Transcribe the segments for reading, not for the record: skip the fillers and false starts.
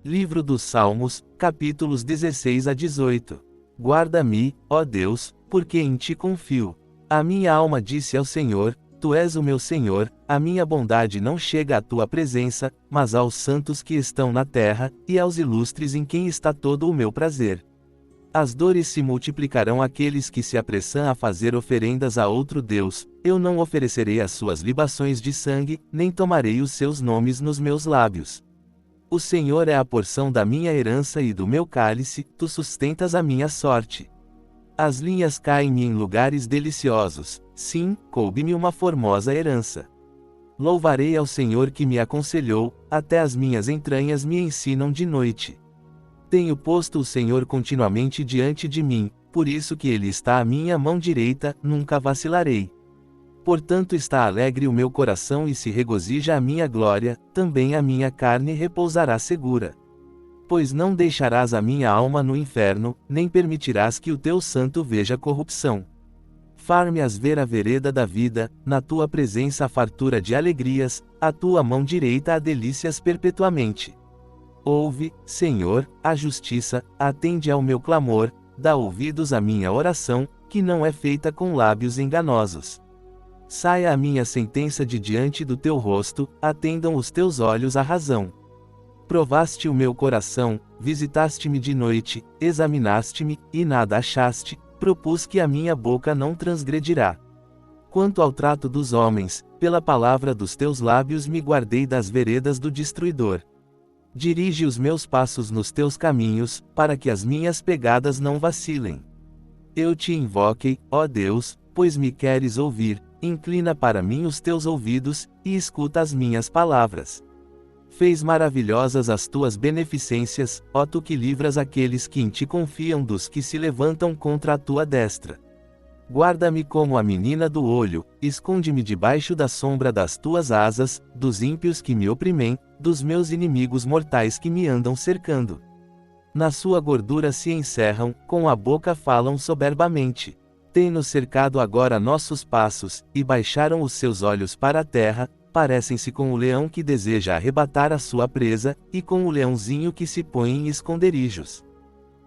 Livro dos Salmos, capítulos 16 a 18. Guarda-me, ó Deus, porque em ti confio. A minha alma disse ao Senhor: Tu és o meu Senhor, a minha bondade não chega à tua presença, mas aos santos que estão na terra, e aos ilustres em quem está todo o meu prazer. As dores se multiplicarão àqueles que se apressam a fazer oferendas a outro Deus. Eu não oferecerei as suas libações de sangue, nem tomarei os seus nomes nos meus lábios. O Senhor é a porção da minha herança e do meu cálice, tu sustentas a minha sorte. As linhas caem-me em lugares deliciosos, sim, coube-me uma formosa herança. Louvarei ao Senhor que me aconselhou, até as minhas entranhas me ensinam de noite. Tenho posto o Senhor continuamente diante de mim, por isso que Ele está à minha mão direita, nunca vacilarei. Portanto está alegre o meu coração e se regozija a minha glória, também a minha carne repousará segura. Pois não deixarás a minha alma no inferno, nem permitirás que o teu santo veja corrupção. Far-me-ás ver a vereda da vida, na tua presença a fartura de alegrias, a tua mão direita há delícias perpetuamente. Ouve, Senhor, a justiça, atende ao meu clamor, dá ouvidos à minha oração, que não é feita com lábios enganosos. Saia a minha sentença de diante do teu rosto, atendam os teus olhos à razão. Provaste o meu coração, visitaste-me de noite, examinaste-me, e nada achaste, propus que a minha boca não transgredirá. Quanto ao trato dos homens, pela palavra dos teus lábios me guardei das veredas do destruidor. Dirige os meus passos nos teus caminhos, para que as minhas pegadas não vacilem. Eu te invoquei, ó Deus, pois me queres ouvir. Inclina para mim os teus ouvidos, e escuta as minhas palavras. Fez maravilhosas as tuas beneficências, ó tu que livras aqueles que em ti confiam dos que se levantam contra a tua destra. Guarda-me como a menina do olho, esconde-me debaixo da sombra das tuas asas, dos ímpios que me oprimem, dos meus inimigos mortais que me andam cercando. Na sua gordura se encerram, com a boca falam soberbamente. Tem-nos cercado agora nossos passos, e baixaram os seus olhos para a terra, parecem-se com o leão que deseja arrebatar a sua presa, e com o leãozinho que se põe em esconderijos.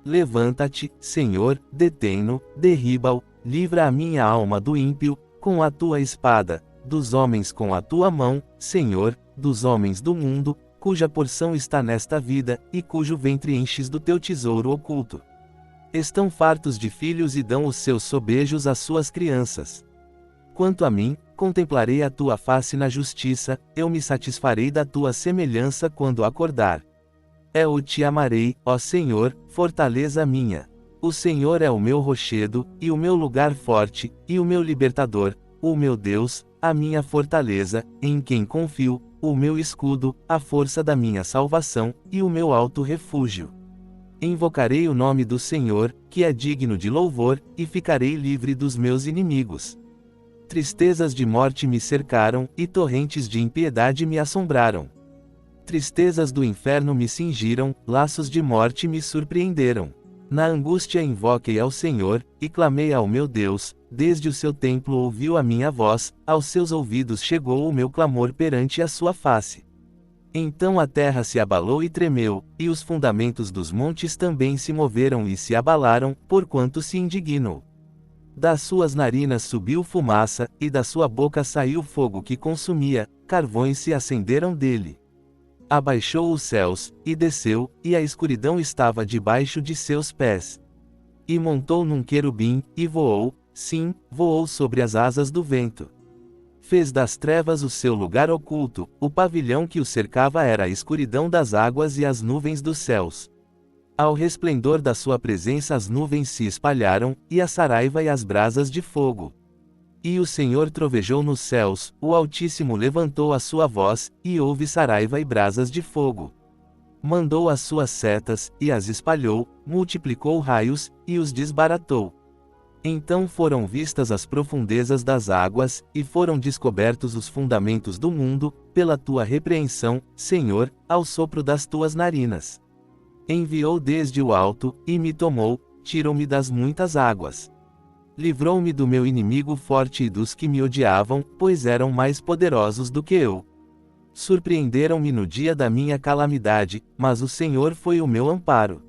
Levanta-te, Senhor, detém-no, derriba-o, livra a minha alma do ímpio, com a tua espada, dos homens com a tua mão, Senhor, dos homens do mundo, cuja porção está nesta vida, e cujo ventre enches do teu tesouro oculto. Estão fartos de filhos e dão os seus sobejos às suas crianças. Quanto a mim, contemplarei a tua face na justiça, eu me satisfarei da tua semelhança quando acordar. Eu te amarei, ó Senhor, fortaleza minha. O Senhor é o meu rochedo, e o meu lugar forte, e o meu libertador, o meu Deus, a minha fortaleza, em quem confio, o meu escudo, a força da minha salvação, e o meu alto refúgio. Invocarei o nome do Senhor, que é digno de louvor, e ficarei livre dos meus inimigos. Tristezas de morte me cercaram, e torrentes de impiedade me assombraram. Tristezas do inferno me cingiram, laços de morte me surpreenderam. Na angústia invoquei ao Senhor, e clamei ao meu Deus, desde o seu templo ouviu a minha voz, aos seus ouvidos chegou o meu clamor perante a sua face. Então a terra se abalou e tremeu, e os fundamentos dos montes também se moveram e se abalaram, porquanto se indignou. Das suas narinas subiu fumaça, e da sua boca saiu fogo que consumia, carvões se acenderam dele. Abaixou os céus, e desceu, e a escuridão estava debaixo de seus pés. E montou num querubim, e voou, sim, voou sobre as asas do vento. Fez das trevas o seu lugar oculto, o pavilhão que o cercava era a escuridão das águas e as nuvens dos céus. Ao resplendor da sua presença as nuvens se espalharam, e a saraiva e as brasas de fogo. E o Senhor trovejou nos céus, o Altíssimo levantou a sua voz, e houve saraiva e brasas de fogo. Mandou as suas setas, e as espalhou, multiplicou raios, e os desbaratou. Então foram vistas as profundezas das águas, e foram descobertos os fundamentos do mundo, pela tua repreensão, Senhor, ao sopro das tuas narinas. Enviou desde o alto, e me tomou, tirou-me das muitas águas. Livrou-me do meu inimigo forte e dos que me odiavam, pois eram mais poderosos do que eu. Surpreenderam-me no dia da minha calamidade, mas o Senhor foi o meu amparo.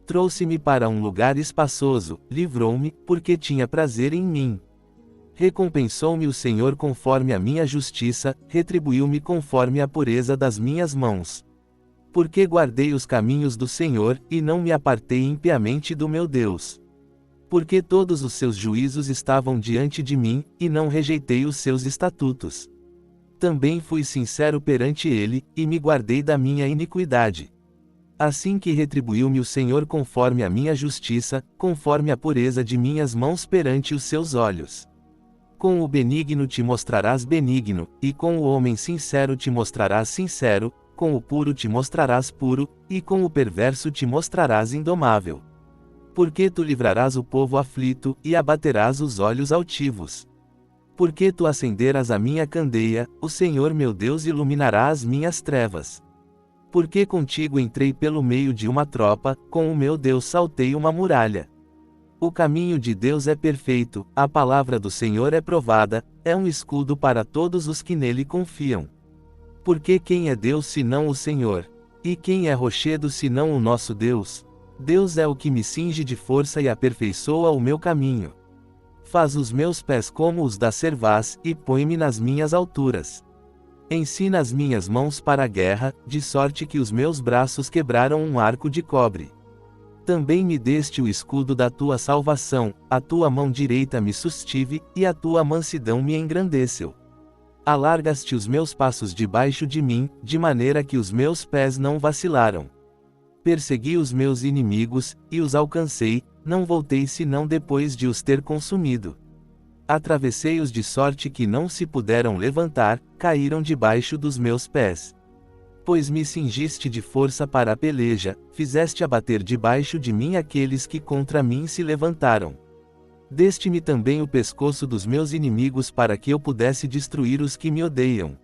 Trouxe-me para um lugar espaçoso, livrou-me, porque tinha prazer em mim. Recompensou-me o Senhor conforme a minha justiça, retribuiu-me conforme a pureza das minhas mãos. Porque guardei os caminhos do Senhor, e não me apartei impiamente do meu Deus. Porque todos os seus juízos estavam diante de mim, e não rejeitei os seus estatutos. Também fui sincero perante ele, e me guardei da minha iniquidade. Assim que retribuiu-me o Senhor conforme a minha justiça, conforme a pureza de minhas mãos perante os seus olhos. Com o benigno te mostrarás benigno, e com o homem sincero te mostrarás sincero, com o puro te mostrarás puro, e com o perverso te mostrarás indomável. Porque tu livrarás o povo aflito, e abaterás os olhos altivos. Porque tu acenderás a minha candeia, o Senhor meu Deus iluminará as minhas trevas. Porque contigo entrei pelo meio de uma tropa, com o meu Deus saltei uma muralha. O caminho de Deus é perfeito, a palavra do Senhor é provada, é um escudo para todos os que nele confiam. Porque quem é Deus senão o Senhor? E quem é rochedo senão o nosso Deus? Deus é o que me cinge de força e aperfeiçoa o meu caminho. Faz os meus pés como os da cervaz, e põe-me nas minhas alturas. Ensina as minhas mãos para a guerra, de sorte que os meus braços quebraram um arco de cobre. Também me deste o escudo da tua salvação, a tua mão direita me sustive, e a tua mansidão me engrandeceu. Alargaste os meus passos debaixo de mim, de maneira que os meus pés não vacilaram. Persegui os meus inimigos, e os alcancei, não voltei senão depois de os ter consumido. Atravessei-os de sorte que não se puderam levantar, caíram debaixo dos meus pés. Pois me cingiste de força para a peleja, fizeste abater debaixo de mim aqueles que contra mim se levantaram. Deste-me também o pescoço dos meus inimigos para que eu pudesse destruir os que me odeiam.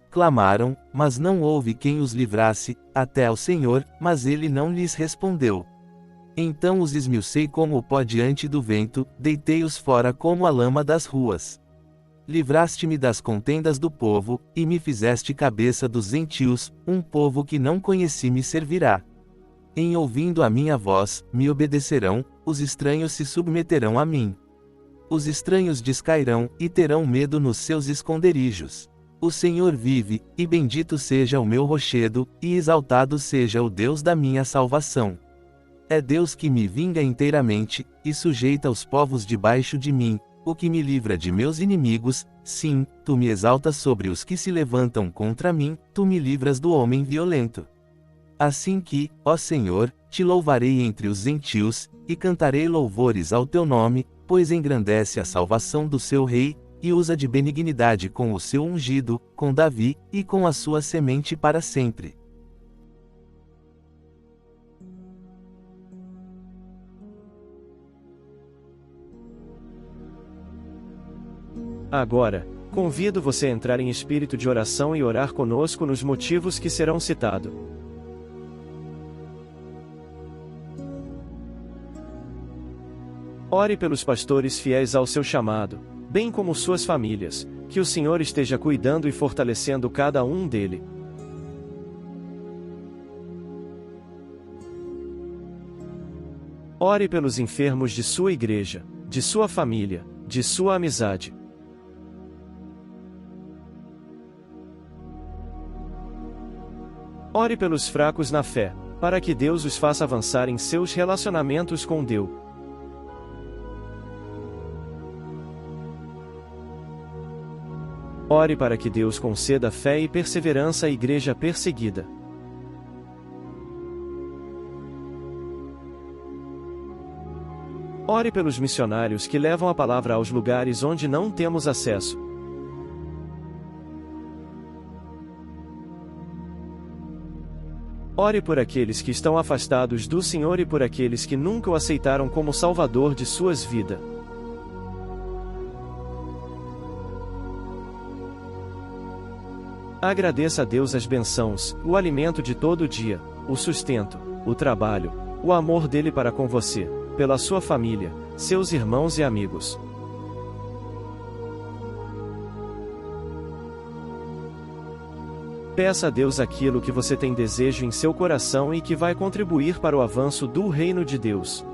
Clamaram, mas não houve quem os livrasse, até ao Senhor, mas ele não lhes respondeu. Então os esmiucei como o pó diante do vento, deitei-os fora como a lama das ruas. Livraste-me das contendas do povo, e me fizeste cabeça dos gentios, um povo que não conheci me servirá. Em ouvindo a minha voz, me obedecerão, os estranhos se submeterão a mim. Os estranhos descairão, e terão medo nos seus esconderijos. O Senhor vive, e bendito seja o meu rochedo, e exaltado seja o Deus da minha salvação. É Deus que me vinga inteiramente, e sujeita os povos debaixo de mim, o que me livra de meus inimigos. Sim, tu me exaltas sobre os que se levantam contra mim, tu me livras do homem violento. Assim que, ó Senhor, te louvarei entre os gentios, e cantarei louvores ao teu nome, pois engrandece a salvação do seu rei, e usa de benignidade com o seu ungido, com Davi, e com a sua semente para sempre. Agora, convido você a entrar em espírito de oração e orar conosco nos motivos que serão citados. Ore pelos pastores fiéis ao seu chamado, bem como suas famílias, que o Senhor esteja cuidando e fortalecendo cada um dele. Ore pelos enfermos de sua igreja, de sua família, de sua amizade. Ore pelos fracos na fé, para que Deus os faça avançar em seus relacionamentos com Deus. Ore para que Deus conceda fé e perseverança à igreja perseguida. Ore pelos missionários que levam a palavra aos lugares onde não temos acesso. Ore por aqueles que estão afastados do Senhor e por aqueles que nunca o aceitaram como Salvador de suas vidas. Agradeça a Deus as bênçãos, o alimento de todo dia, o sustento, o trabalho, o amor dele para com você, pela sua família, seus irmãos e amigos. Peça a Deus aquilo que você tem desejo em seu coração e que vai contribuir para o avanço do reino de Deus.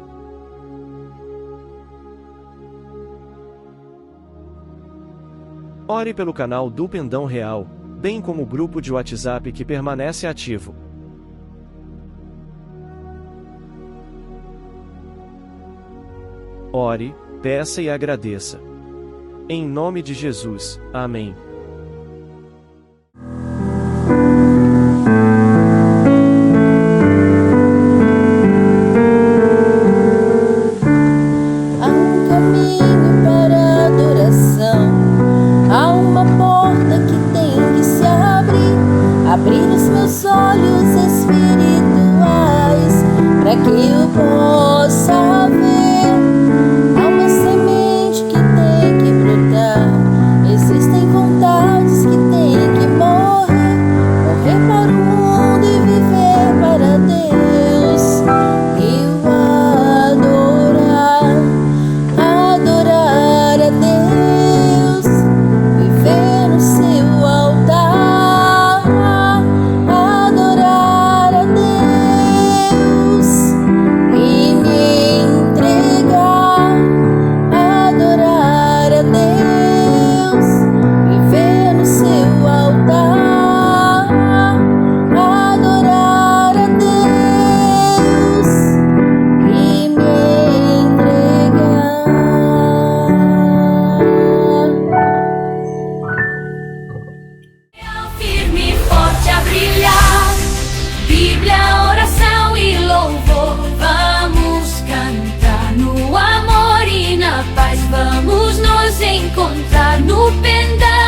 Ore pelo canal do Pendão Real, bem como o grupo de WhatsApp que permanece ativo. Ore, peça e agradeça. Em nome de Jesus, amém. Há um caminho para a adoração, há uma porta que tem que se abrir. Abrir os meus olhos espirituais, para que eu possa ver. Há uma semente que tem que brotar, existem vontades que têm que morrer. Morrer para o mundo e viver para Deus. Eu adorar a Deus, viver no seu altar, adorar a Deus e me entregar, adorar a Deus, viver no seu altar, adorar a Deus e me entregar. Firme e forte a brilhar, Bíblia, oração e louvor. Vamos cantar no amor e na paz, vamos nos encontrar no pendão.